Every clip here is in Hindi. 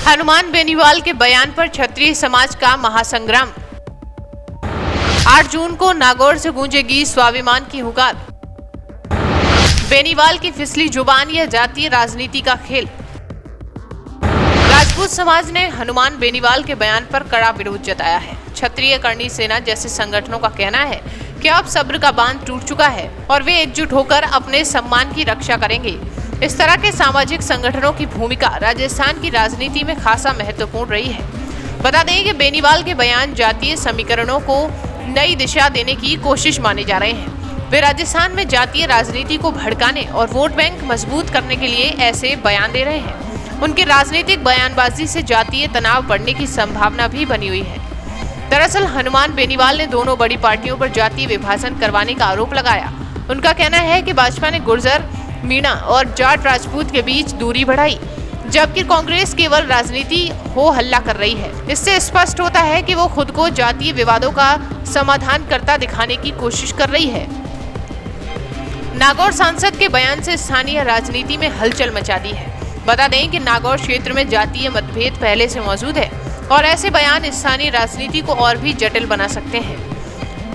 हनुमान बेनीवाल के बयान पर क्षत्रिय समाज का महासंग्राम। 8 जून को नागौर से गूंजेगी स्वाभिमान की हुंकार। बेनीवाल की फिसली जुबान या जातीय राजनीति का खेल। राजपूत समाज ने हनुमान बेनीवाल के बयान पर कड़ा विरोध जताया है। क्षत्रिय करणी सेना जैसे संगठनों का कहना है कि अब सब्र का बांध टूट चुका है और वे एकजुट होकर अपने सम्मान की रक्षा करेंगे। इस तरह के सामाजिक संगठनों की भूमिका राजस्थान की राजनीति में खासा महत्वपूर्ण रही है। बता दें कि बेनीवाल के बयान जातीय समीकरणों को नई दिशा देने की कोशिश माने जा रहे हैं। वे राजस्थान में जातीय राजनीति को भड़काने और वोट बैंक मजबूत करने के लिए ऐसे बयान दे रहे हैं। उनकी राजनीतिक बयानबाजी से जातीय तनाव बढ़ने की संभावना भी बनी हुई है। दरअसल हनुमान बेनीवाल ने दोनों बड़ी पार्टियों पर जातीय विभाजन करवाने का आरोप लगाया। उनका कहना है कि भाजपा ने गुर्जर, मीणा और जाट राजपूत के बीच दूरी बढ़ाई, जबकि कांग्रेस केवल राजनीति हो हल्ला कर रही है। इससे स्पष्ट होता है कि वो खुद को जातीय विवादों का समाधान करता दिखाने की कोशिश कर रही है। नागौर सांसद के बयान से स्थानीय राजनीति में हलचल मचा दी है। बता दें कि नागौर क्षेत्र में जातीय मतभेद पहले से मौजूद है और ऐसे बयान स्थानीय राजनीति को और भी जटिल बना सकते हैं।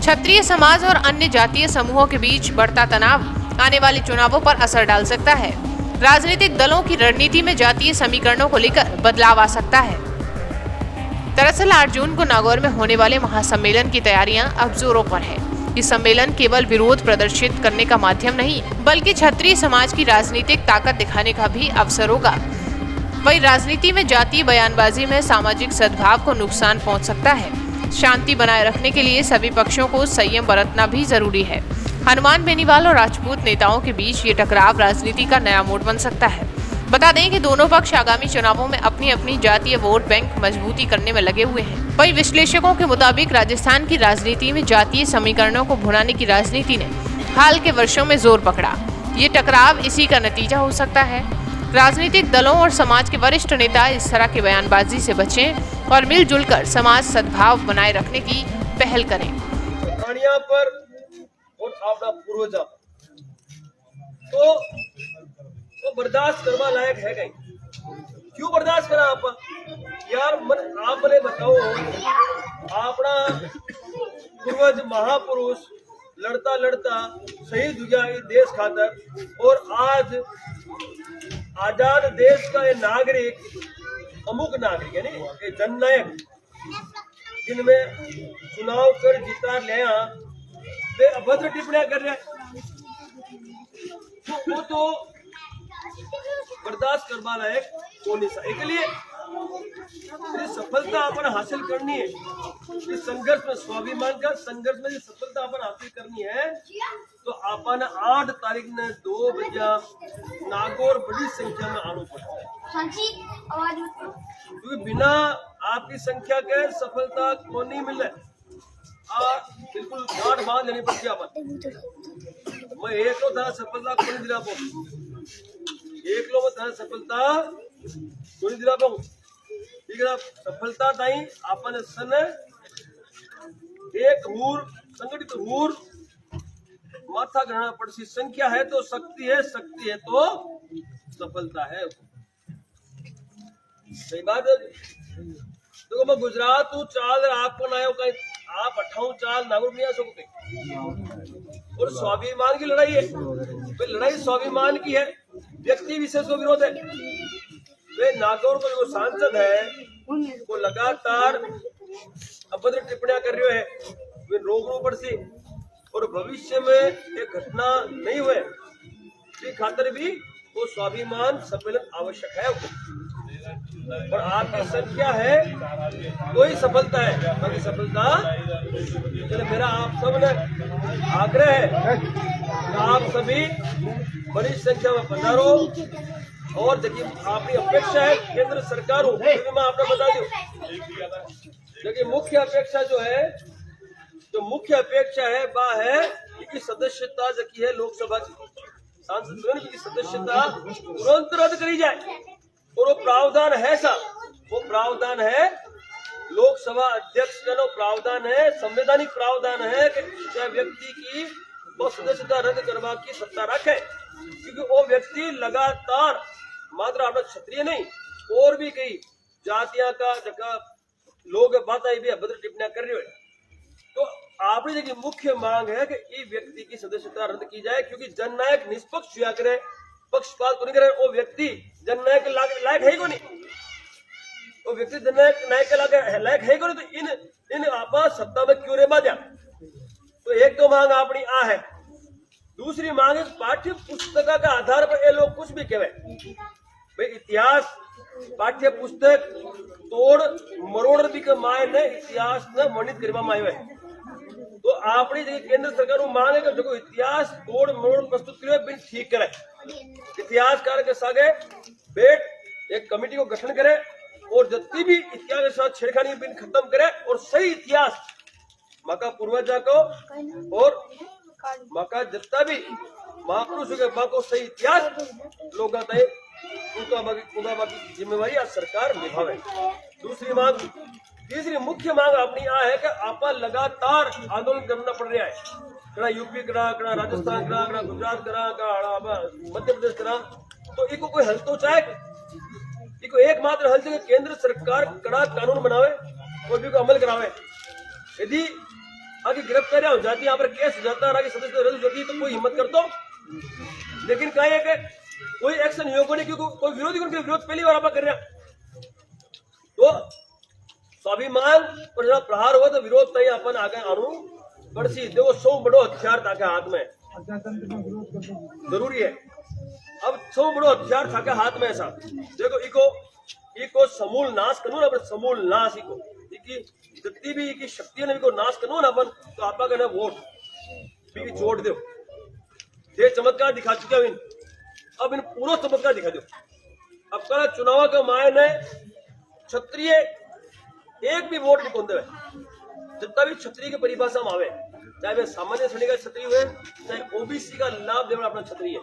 क्षत्रिय समाज और अन्य जातीय समूहों के बीच बढ़ता तनाव आने वाले चुनावों पर असर डाल सकता है। राजनीतिक दलों की रणनीति में जातीय समीकरणों को लेकर बदलाव आ सकता है। दरअसल 8 जून को नागौर में होने वाले महासम्मेलन की तैयारियां अब जोरों पर है। ये सम्मेलन केवल विरोध प्रदर्शित करने का माध्यम नहीं, बल्कि क्षत्रिय समाज की राजनीतिक ताकत दिखाने का भी अवसर होगा। वहीं राजनीति में जातीय बयानबाजी में सामाजिक सद्भाव को नुकसान पहुंच सकता है। शांति बनाए रखने के लिए सभी पक्षों को संयम बरतना भी जरूरी है। हनुमान बेनीवाल और राजपूत नेताओं के बीच ये टकराव राजनीति का नया मोड़ बन सकता है। बता दें कि दोनों पक्ष आगामी चुनावों में अपनी अपनी जातीय वोट बैंक मजबूती करने में लगे हुए हैं। वहीं विश्लेषकों के मुताबिक राजस्थान की राजनीति में जातीय समीकरणों को भुनाने की राजनीति ने हाल के वर्षों में जोर पकड़ा। ये टकराव इसी का नतीजा हो सकता है। राजनीतिक दलों और समाज के वरिष्ठ नेता इस तरह की बयानबाजी से बचें और मिलजुल कर समाज सद्भाव बनाए रखने की पहल करें। पर और आपका पूर्वजा तो बर्दाश्त करवा लायक है कहीं। क्यों बर्दाश्त करा आप यार? आप मैंने बताओ, अपना पूर्वज महापुरुष लड़ता लड़ता शहीद हो गया देश खातर, और आज आजाद देश का ये नागरिक, अमुक नागरिक यानी ये जननायक, जिनमें चुनाव कर जीता लिया, वे अभद्र टिप्पणियां कर रहे हैं। वो तो बर्दाश्त करवा लायक कौन सा। इसलिए सफलता अपन हासिल करनी है, इस संघर्ष में, स्वाभिमान का संघर्ष में सफलता अपन हासिल करनी है, तो अपन 8 तारीख ने 2 बजे नागौर बड़ी संख्या में आना पड़ता है। क्योंकि बिना आपकी संख्या के सफलता को नहीं मिले। बिल्कुल गांठ बांध लेनी पड़ती है अपन। मैं एक लो था सफलता को नहीं दिला पाऊँ, एक लो में था सफलता को नहीं दिला पाऊँ। ठीक है, सफलता ताई अपन सन एक हूर संगठित हूर माथा ग्रहण पड़सी। संख्या है तो शक्ति है, शक्ति है तो सफलता है। सही बात है। देखो मैं गुजरात हूँ, चाल आपको ना आयो कहीं, आप 58 चाल नागौर नहीं आ सको। और स्वाभिमान की लड़ाई है, वे लड़ाई स्वाभिमान की है, व्यक्ति विशेष को विरोध है। वे नागौर को जो सांसद है वो लगातार अभद्र टिप्पणियां कर रहे हैं, वे रोक पर से, और भविष्य में एक घटना नहीं हुए की खातिर भी वो स्वाभिमान सम्मेलन आवश्यक है। और आपकी संख्या है कोई सफलता है, बाकी सफलता। मेरा आप सब ने आग्रह है कि आप सभी बड़ी संख्या में पधारो। और देखिए आपकी अपेक्षा है केंद्र सरकार हो, मैं आपने बता दूं, देखिए मुख्य अपेक्षा जो है, जो मुख्य अपेक्षा है वह है कि सदस्यता जो की है लोकसभा की सांसद की सदस्यता तुरंत रद्द करी जाए। और वो प्रावधान है सा, वो प्रावधान है लोकसभा अध्यक्ष का, प्रावधान है, संवैधानिक प्रावधान है कि चाहे व्यक्ति की वो सदस्यता रद्द करवा की सत्ता रखे। क्योंकि वो व्यक्ति लगातार मात्र अपना क्षत्रिय नहीं और भी कई जातियां का जगह लोग बात आई भी अभद्र टिप्पणियां कर रहे हो। तो आपकी जगह मुख्य मांग है कि ये व्यक्ति की सदस्यता रद्द की जाए, क्योंकि जननायक निष्पक्ष हुआ करे, पक्षपात को नहीं करे। वो व्यक्ति जननायक लायक है ही को नहीं, वो व्यक्ति जननायक नायक के लायक है को नहीं, तो इन आपा सत्ता में क्यों रे बाजा। तो एक तो मांग अपनी आ है। दूसरी मांग है पाठ्य पुस्तक के आधार पर ये लोग कुछ भी कहे भाई, इतिहास पाठ्य पुस्तक तोड़ मरोड़ भी कमाए ने इतिहास ने वर्णित करवा में आयो है। तो अपनी जगह केंद्र सरकार मांग है कि जो इतिहास तोड़ मरोड़ प्रस्तुत करे बिन ठीक करे, इतिहासकार के सागे बैठ एक कमेटी को गठन करे और जितनी भी इतिहास के साथ छेड़खानी बिन खत्म करे और सही इतिहास माका पूर्वजा को और माका जितना भी महापुरुषों के माँ को सही इतिहास लोग उनका बाकी जिम्मेवारी आज सरकार निभावे। दूसरी मांग, तीसरी मुख्य मांग अपनी आ है कि आपा लगातार आंदोलन करना पड़ रहा है, कड़ा यूपी करा, कड़ा राजस्थान करा, कड़ा गुजरात करा, कड़ा मध्य प्रदेश करा। तो इको कोई हल तो चाहे, इको एकमात्र हल चाहिए केंद्र सरकार कड़ा कानून बनावे और भी को अमल करावे। यदि आगे गिरफ्तारियां हो जाती, यहाँ पर केस हो जाता, आगे सदस्य रद्द होती, तो कोई हिम्मत कर दो। लेकिन क्या है कि कोई एक्शन योग नहीं, क्योंकि कोई विरोधी उनके विरोध पहली बार आप कर रहे हैं। तो स्वाभिमान पर जब प्रहार हुआ तो विरोध तय अपन आगे आनू बड़सी देखो, सौ बड़ो हथियार ताके हाथ में जरूरी है। अब सौ बड़ो हथियार ताके हाथ में ऐसा देखो, इको समूल नाश करूँ ना, समूल नाश इको जितनी भी की शक्तियों ने इको नाश करूँ ना अपन, तो आपका कहना वोट जोड़ दो। ये चमत्कार दिखा चुके हैं, अब इन पूरा चमत्कार दिखा दो। अब कल चुनाव के माय ने क्षत्रिय एक भी वोट नहीं खोते हुए, जितना भी क्षत्रिय की परिभाषा में आवे, चाहे वे सामान्य श्रेणी का क्षत्रिय हुए, चाहे ओबीसी का लाभ देना अपना क्षत्रिय।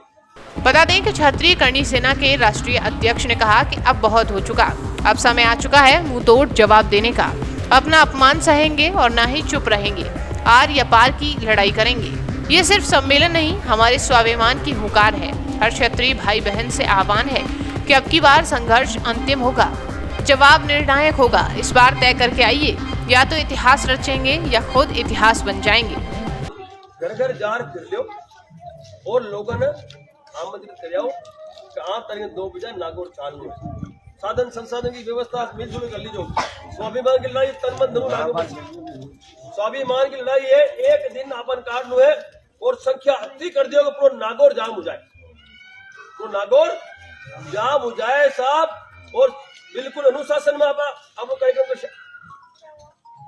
बता दें कि क्षत्रिय करणी सेना के राष्ट्रीय अध्यक्ष ने कहा कि अब बहुत हो चुका, अब समय आ चुका है मुंह तोड़ जवाब देने का। अपना अपमान सहेंगे और ना ही चुप रहेंगे, आर या पार की लड़ाई करेंगे। ये सिर्फ सम्मेलन नहीं, हमारे स्वाभिमान की हुंकार है। हर क्षत्रिय भाई बहन से आह्वान है कि अब की बार संघर्ष अंतिम होगा, जवाब निर्णायक होगा। इस बार तय करके आइए, या तो इतिहास रचेंगे या खुद इतिहास बन जाएंगे। घर घर जार फिर लो और लोगों ने आमंत्रित करियो कि आप तारीख 2 बजे नागौर चाल लो। साधन संसाधन की व्यवस्था मिलजुल कर लीजिए। स्वाभिमान की लड़ाई तन मन धन लागू पड़ी। स्वाभिमान की लड़ाई है, एक दिन अपन काट लो है और संख्या अति कर दियो पूरा नागौर जाम हो जाए, तो नागौर जाम हो जाए साहब। और बिल्कुल अनुशासन में आपको कार्यक्रम कर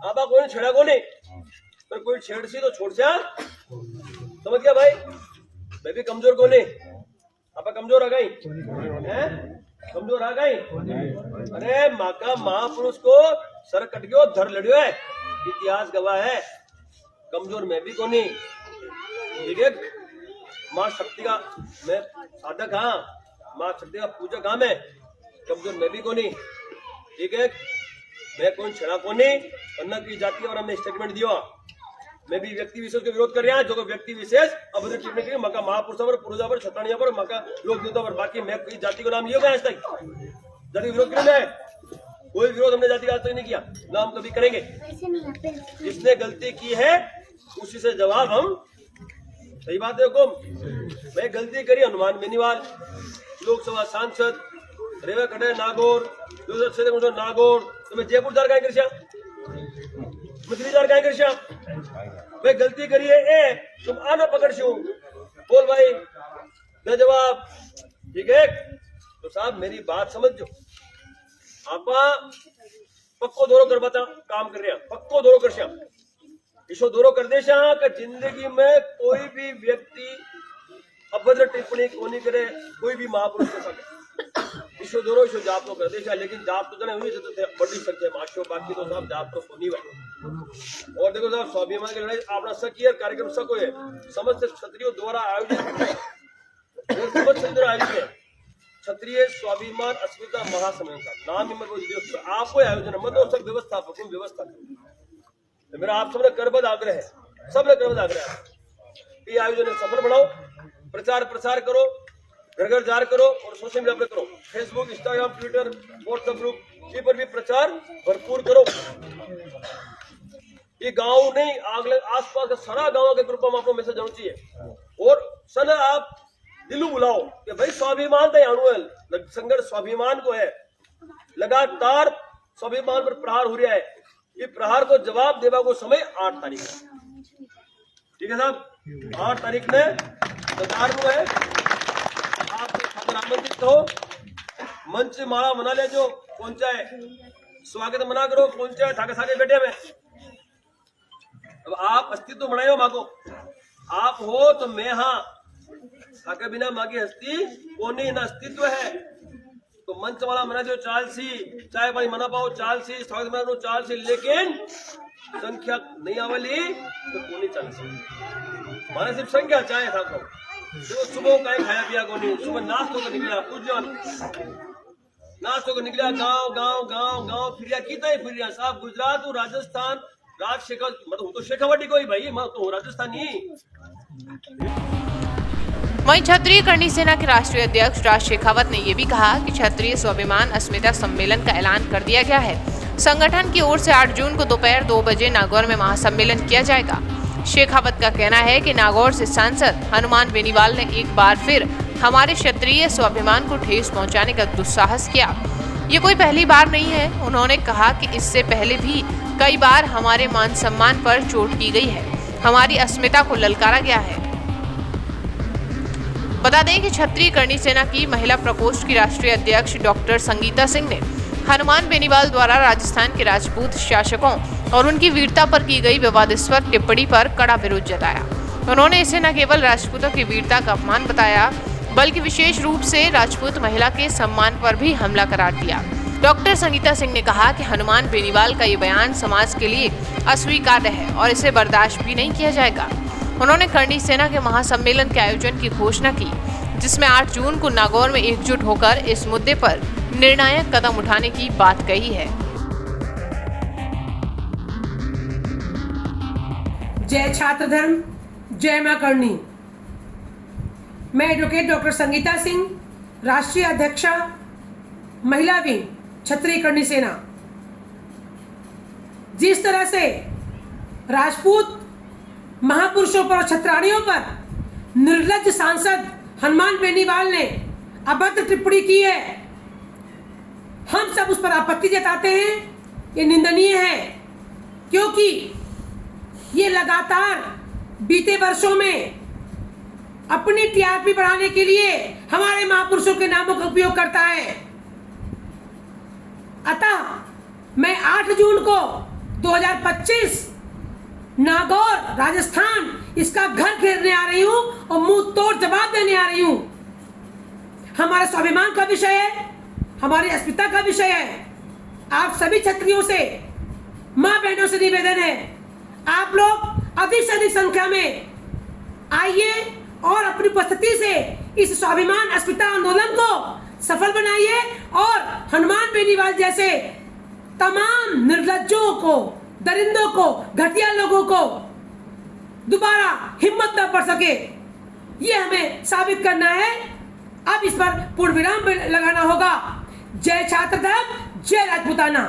आपा कोई छेड़ा को नहीं, पर कोई छेड़ सी तो छोड़ से समझ गया भाई। मैं भी कमजोर को नहीं, आपा कमजोर आ गई हैं, कमजोर आ गई। अरे माका महापुरुष को सर कट गयो धर लड़ियो है, इतिहास गवाह है। कमजोर मैं भी को नहीं, ठीक है। माँ शक्ति का मैं साधक हाँ, माँ शक्ति का पूजक हाँ, मैं कमजोर मैं भी को नहीं, ठीक है। मैं कौन छड़ा को नहीं, अन्ना की जाति और हमने स्टेटमेंट दिया। मैं भी व्यक्ति विशेष के विरोध कर रहा है, जो व्यक्ति विशेष अभद्र टिप्पणी करी मका महापुरुषों पर, पूर्वजा पर, छतानिया पर, मका लोक देवता पर। बाकी मैं कोई जाति को नाम लिया गया आज तक, जाति विरोध क्यों है? कोई विरोध हमने जाति का आज तक नहीं किया, ना हम कभी करेंगे। जिसने गलती की है उसी से जवाब हम, सही बात है हुकुम। मैं गलती करी हनुमान बेनीवाल, लोकसभा सांसद रेवा कड़े नागौर, नागौर, तो मैं जयपुर जार काय कर मछली जार काय कर मैं गलती करी है ए, तुम आना पकड़ छू बोल भाई न जवाब, ठीक है। तो साहब मेरी बात समझ जो, आपा पक्को दोरो कर बता काम कर रहे हैं, पक्को दोरो कर श्याम ईशो दोरो कर दे श्याम कि जिंदगी में कोई भी व्यक्ति अभद्र टिप्पणी कोनी करे, कोई भी महापुरुष के साथ ईशो दोरो ईशो जाप तो कर दे श्याम। लेकिन जाप तो जने हुई तो बड़ी संख्या माशो, बाकी तो साहब जाप तो सुनी हुई। और देखो साहब स्वाभिमान की लड़ाई अपना सकियर कार्यक्रम सको है, समस्त क्षत्रियों द्वारा आयोजित है क्षत्रिय स्वाभिमान अस्मिता महासम्मेलन का नाम ही मतलब आपको आयोजन मतलब व्यवस्थापक व्यवस्था मेरा आप सबने करबद्ध आग्रह है, सबने करबद्ध आग्रह है ये आयोजन सफल बनाओ, प्रचार प्रसार करो, घर घर जार करो और सोशल मीडिया पर करो, Facebook, Instagram, Twitter, WhatsApp group, ये पर भी प्रचार भरपूर करो। ये गांव नहीं, अगले आसपास का सारा गांव के ग्रुप में आपको मैसेज जाना चाहिए। और सन आप दिलू बुलाओ कि भाई स्वाभिमान तो आणु संघर्ष स्वाभिमान को है, लगातार स्वाभिमान पर प्रहार हो रहा है। ये प्रहार को जवाब देवा को समय 8 तारीख है, ठीक है साहब। 8 तारीख ने सरकार को है, आप खबर आमंत्रित हो, मंच से माला मना ले, जो पहुंचा है स्वागत मना करो, पहुंचा है ठाकर सारे बैठे में। अब आप अस्तित्व बनाए माँ को, आप हो तो मैं, हाँ आगे बिना माँ की हस्ती कोनी ना अस्तित्व है। तो मंच वाला मना दो चाल सी, चाय पानी मना पाओ चाल सी, स्वागत मना दो चाल सी, लेकिन संख्या नहीं आवली तो कोनी चाल सी। माने सिर्फ संख्या चाहे था तो सुबह का खाया पिया कोनी, सुबह नाश्तों को निकला, कुछ नाश्तों को निकला, गांव गांव गांव गांव फिरिया फिरिया साहब, गुजरात और राजस्थान, राज शेखावत, मतलब तो शेखावटी कोई भाई, मैं तो राजस्थानी। वहीं क्षत्रिय करणी सेना के राष्ट्रीय अध्यक्ष राज शेखावत ने यह भी कहा कि क्षत्रिय स्वाभिमान अस्मिता सम्मेलन का ऐलान कर दिया गया है। संगठन की ओर से 8 जून को दोपहर 2 बजे नागौर में महासम्मेलन किया जाएगा। शेखावत का कहना है कि नागौर से सांसद हनुमान बेनीवाल ने एक बार फिर हमारे क्षत्रिय स्वाभिमान को ठेस पहुंचाने का दुस्साहस किया। ये कोई पहली बार नहीं है। उन्होंने कहा कि इससे पहले भी कई बार हमारे मान सम्मान पर चोट की गई है, हमारी अस्मिता को ललकारा गया है। बता दें कि क्षत्रिय करणी सेना की महिला प्रकोष्ठ की राष्ट्रीय अध्यक्ष डॉक्टर संगीता सिंह ने हनुमान बेनीवाल द्वारा राजस्थान के राजपूत शासकों और उनकी वीरता पर की गई विवादास्पद टिप्पणी पर कड़ा विरोध जताया। उन्होंने इसे न केवल राजपूतों की वीरता का अपमान बताया, बल्कि विशेष रूप से राजपूत महिला के सम्मान पर भी हमला करार दिया। डॉक्टर संगीता सिंह ने कहा कि हनुमान बेनीवाल का ये बयान समाज के लिए अस्वीकार्य है और इसे बर्दाश्त भी नहीं किया जाएगा। उन्होंने करणी सेना के महासम्मेलन के आयोजन की घोषणा की, जिसमें 8 जून को नागौर में एकजुट होकर इस मुद्दे पर निर्णायक कदम उठाने की बात कही है। जय छात्र धर्म, जय मां करणी। मैं एडवोकेट डॉक्टर संगीता सिंह, राष्ट्रीय अध्यक्षा महिला विंग क्षत्रिय करणी सेना। जिस तरह से राजपूत महापुरुषों पर और क्षत्राणियों पर निर्लज्ज सांसद हनुमान बेनीवाल ने अभद्र टिप्पणी की है, हम सब उस पर आपत्ति जताते हैं। ये निंदनीय है, क्योंकि ये लगातार बीते वर्षों में अपनी टीआरपी बढ़ाने के लिए हमारे महापुरुषों के नामों का उपयोग करता है। अतः मैं 8 जून को 2025 नागौर राजस्थान इसका घर घेरने आ रही हूं और मुंह तोड़ जवाब देने आ रही हूं। हमारे स्वाभिमान का विषय है, हमारी अस्मिता का विषय है। आप सभी क्षत्रियों से, मां बहनों से निवेदन है, आप लोग अधिक से अधिक संख्या में आइए और अपनी उपस्थिति से इस स्वाभिमान अस्मिता आंदोलन को सफल बनाइए और हनुमान बेनीवाल जैसे तमाम निर्लज्जों को, दरिंदों को, घटिया लोगों को दोबारा हिम्मत न पड़ सके, ये हमें साबित करना है। अब इस पर पूर्ण विराम लगाना होगा। जय छात्र धर्म, जय राजपूताना।